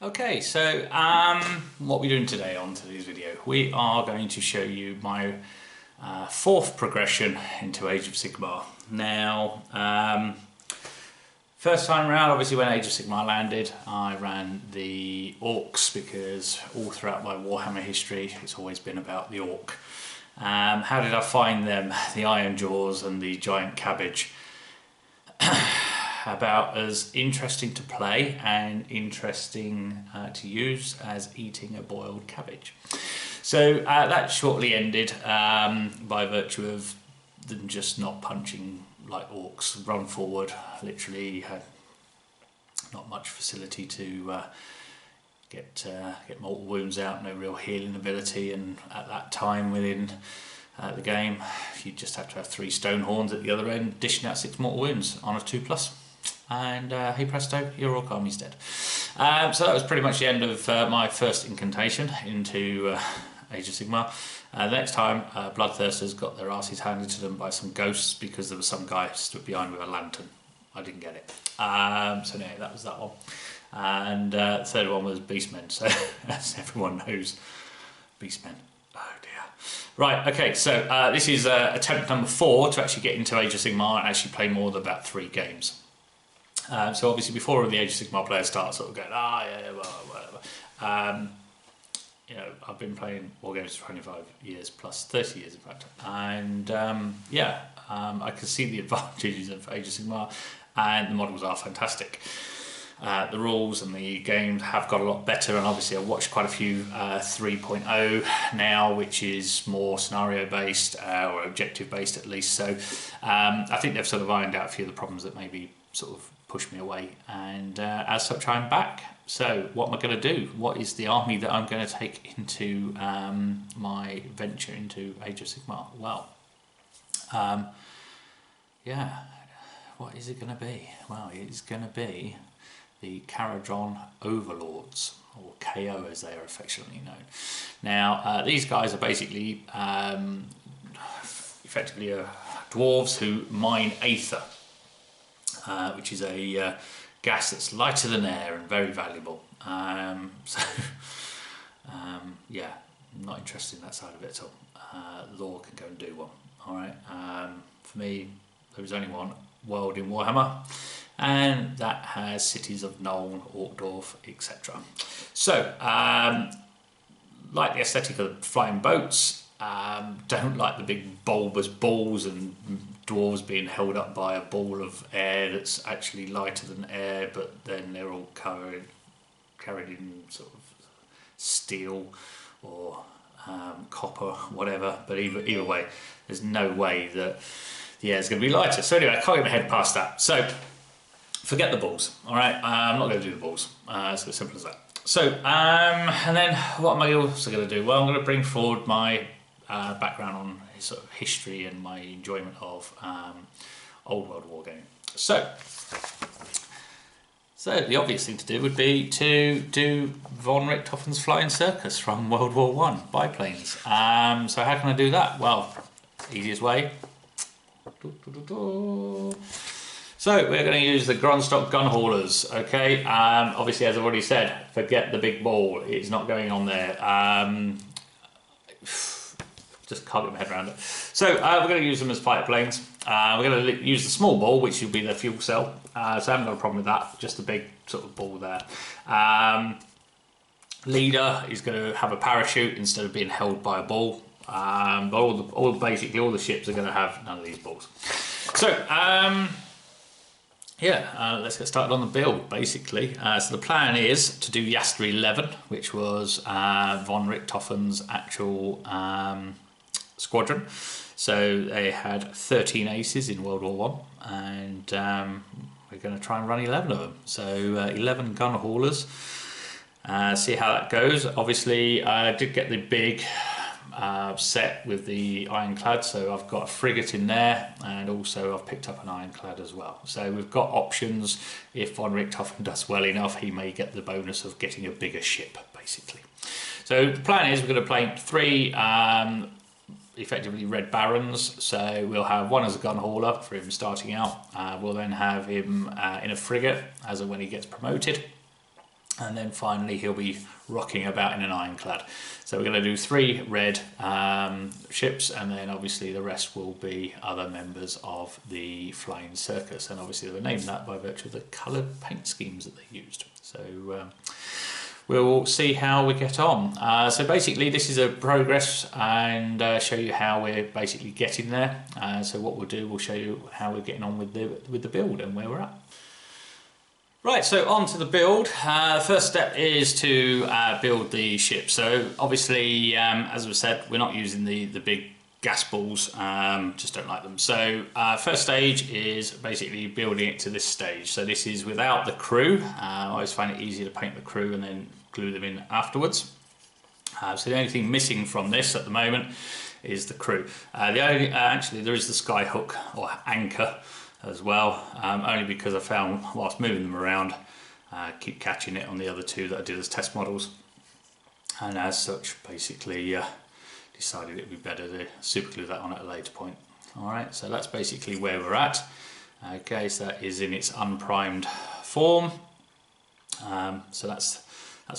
Okay, so what we're doing today on today's video, we are going to show you my fourth progression into Age of Sigmar. Now, first time around, obviously when Age of Sigmar landed, I ran the orcs because all throughout my Warhammer history, it's always been about the orc. How did I find them? The Iron Jaws and the Giant Cabbage. About as interesting to play and interesting to use as eating a boiled cabbage. So that shortly ended by virtue of them just not punching like orcs, run forward, literally had not much facility to get mortal wounds out, no real healing ability, and at that time within the game you just have to have 3 stone horns at the other end dishing out 6 mortal wounds on a 2+. And hey presto, your orc army's dead. So that was pretty much the end of my first incantation into Age of Sigmar. The next time, Bloodthirsters got their asses handed to them by some ghosts because there was some guy stood behind with a lantern. I didn't get it. So anyway, that was that one. And the third one was Beastmen, so as everyone knows, Beastmen. Oh dear. Right, okay, so this is attempt number 4 to actually get into Age of Sigmar and actually play more than about 3 games. So obviously before the Age of Sigmar players start sort of going, well, whatever. You know, I've been playing war games for 25 years plus 30 years in fact, and I can see the advantages of Age of Sigmar, and the models are fantastic. The rules and the game have got a lot better, and obviously I've watched quite a few 3.0 now, which is more scenario based or objective based at least. So I think they've sort of ironed out a few of the problems that maybe sort of pushed me away, and as such I'm back. So what am I going to do? What is the army that I'm going to take into my venture into Age of Sigmar? Well, what is it going to be? Well, it's going to be the Kharadron Overlords, or KO as they are affectionately known. Now, these guys are basically effectively dwarves who mine aether, which is a gas that's lighter than air and very valuable. Yeah, I'm not interested in that side of it at all. Lore can go and do one. All right. For me, there is only one world in Warhammer, and that has cities of Nuln, Orkdorf, etc. So, like the aesthetic of flying boats, don't like the big bulbous balls and dwarves being held up by a ball of air that's actually lighter than air, but then they're all carried in sort of steel or copper, whatever. But either way, there's no way that the air is going to be lighter. So anyway, I can't get my head past that. So forget the balls. All right, I'm not going to do the balls. It's as simple as that. So and then what am I also going to do? Well, I'm going to bring forward my background on sort of history and my enjoyment of old world wargaming. So the obvious thing to do would be to do von Richthofen's Flying Circus from World War I, biplanes. So how can I do that? Well, easiest way. So we're going to use the Grunstock gun haulers. Okay, obviously as I've already said, forget the big ball. It's not going on there. Just can't get my head around it. So we're going to use them as fighter planes. We're going to use the small ball, which will be the fuel cell. So I haven't got a problem with that. Just the big sort of ball there. Leader is going to have a parachute instead of being held by a ball. But basically all the ships are going to have none of these balls. So let's get started on the build basically. So the plan is to do Jasta 11, which was von Richthofen's actual squadron. So they had 13 aces in World War I, and we're going to try and run 11 of them. So 11 gun haulers. See how that goes. Obviously I did get the big set with the ironclad, so I've got a frigate in there, and also I've picked up an ironclad as well. So we've got options. If von Richthofen does well enough, he may get the bonus of getting a bigger ship basically. So the plan is we're going to play 3 effectively Red Barons. So we'll have one as a gun hauler for him starting out. We'll then have him in a frigate as and when he gets promoted. and then finally he'll be rocking about in an ironclad. So we're going to do 3 red ships, and then obviously the rest will be other members of the Flying Circus, and obviously they were named that by virtue of the coloured paint schemes that they used. So we'll see how we get on. So basically this is a progress, and show you how we're basically getting there. So what we'll do, we'll show you how we're getting on with the build and where we're at. Right, so on to the build. First step is to build the ship. So obviously, as we said, we're not using the big gas balls, just don't like them. So first stage is basically building it to this stage. So this is without the crew. I always find it easier to paint the crew and then glue them in afterwards. So the only thing missing from this at the moment is the crew. Actually there is the sky hook or anchor as well, only because I found whilst moving them around, keep catching it on the other 2 that I did as test models, and as such basically decided it would be better to super glue that on at a later point. Alright, so that's basically where we're at. Okay, so that is in its unprimed form. So that's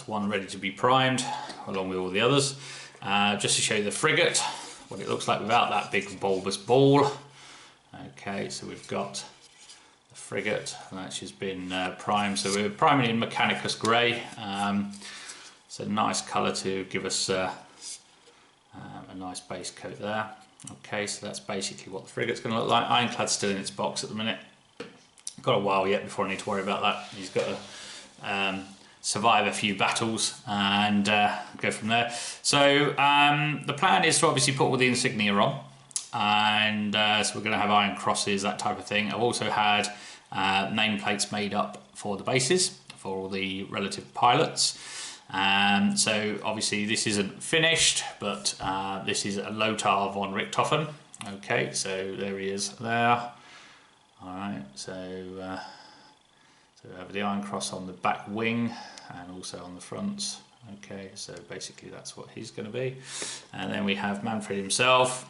one ready to be primed along with all the others. Just to show you the frigate, what it looks like without that big bulbous ball. Okay, so we've got the frigate, and that's just been primed. So we're priming in Mechanicus Grey. It's a nice colour to give us a nice base coat there. Okay, so that's basically what the frigate's going to look like. Ironclad's still in its box at the minute. Got a while yet before I need to worry about that. He's got to survive a few battles and go from there. So the plan is to obviously put all the insignia on. And so we're going to have iron crosses, that type of thing. I've also had nameplates made up for the bases for all the relative pilots. So obviously this isn't finished, but this is a Lothar von Richthofen. Okay, so there he is there. Alright, so we have the iron cross on the back wing and also on the fronts. Okay, so basically that's what he's going to be. And then we have Manfred himself.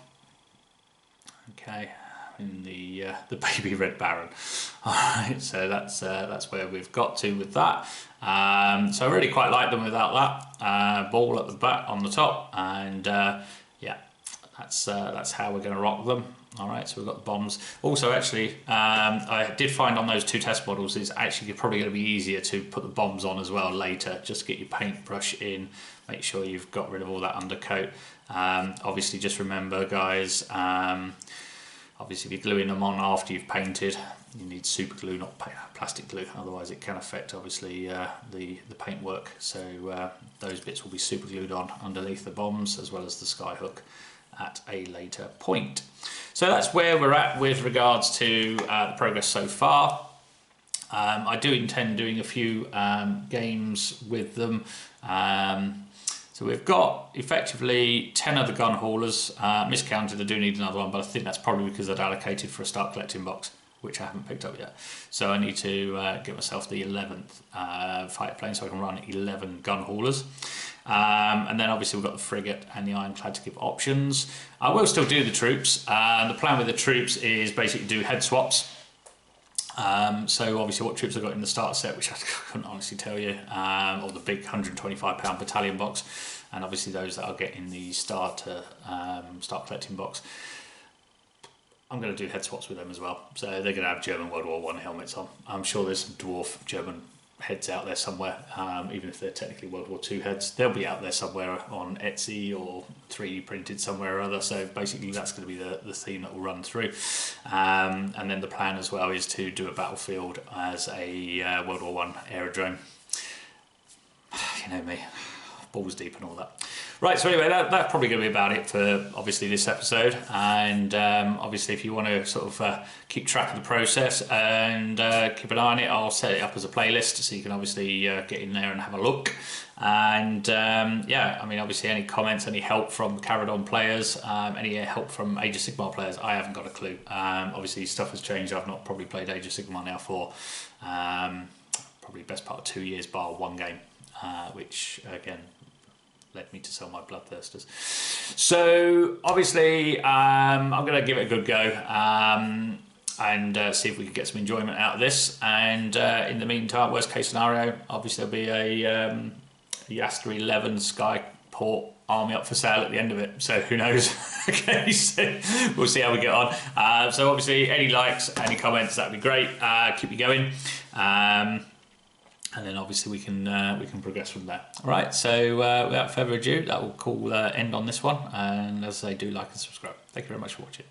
Okay, in the baby Red Baron. Alright, so that's where we've got to with that. So I really quite like them without that ball at the back on the top, and yeah, that's how we're going to rock them. Alright, so we've got the bombs. Also, actually, I did find on those 2 test models it's actually probably going to be easier to put the bombs on as well later. Just get your paintbrush in, make sure you've got rid of all that undercoat. Obviously, just remember, guys, obviously if you're gluing them on after you've painted, you need super glue, not plastic glue, otherwise it can affect obviously the paintwork. So those bits will be super glued on underneath the bombs as well as the sky hook at a later point. So that's where we're at with regards to the progress so far. I do intend doing a few games with them. So we've got effectively 10 other gun haulers. Miscounted, I do need another one, but I think that's probably because I'd allocated for a start collecting box, which I haven't picked up yet. So I need to get myself the 11th fighter plane so I can run 11 gun haulers. And then obviously we've got the frigate and the ironclad to give options. I will still do the troops. The plan with the troops is basically do head swaps. So obviously what troops I've got in the starter set, which I couldn't honestly tell you, or the big £125 battalion box, and obviously those that I'll get in the start collecting box. I'm going to do head swaps with them as well. So they're going to have German World War I helmets on. I'm sure there's some dwarf German heads out there somewhere, even if they're technically World War II heads. They'll be out there somewhere on Etsy or 3D printed somewhere or other. So basically that's going to be the theme that will run through. And then the plan as well is to do a battlefield as a World War I aerodrome. You know me, balls deep and all that. Right, so anyway, that's probably going to be about it for obviously this episode, and obviously if you want to sort of keep track of the process and keep an eye on it, I'll set it up as a playlist so you can obviously get in there and have a look. And yeah, I mean obviously any comments, any help from Kharadron players, any help from Age of Sigmar players, I haven't got a clue. Obviously stuff has changed. I've not probably played Age of Sigmar now for probably best part of 2 years, bar one game, which again led me to sell my bloodthirsters. So obviously I'm going to give it a good go. and see if we can get some enjoyment out of this. And in the meantime, worst case scenario, obviously there'll be a Jasta 11 Skyport army up for sale at the end of it, so who knows. Okay, so we'll see how we get on. So obviously any likes, any comments, that'd be great. Keep me going, and then obviously we can progress from there. All right, so without further ado, that will call end on this one, and as I say, do like and subscribe. Thank you very much for watching.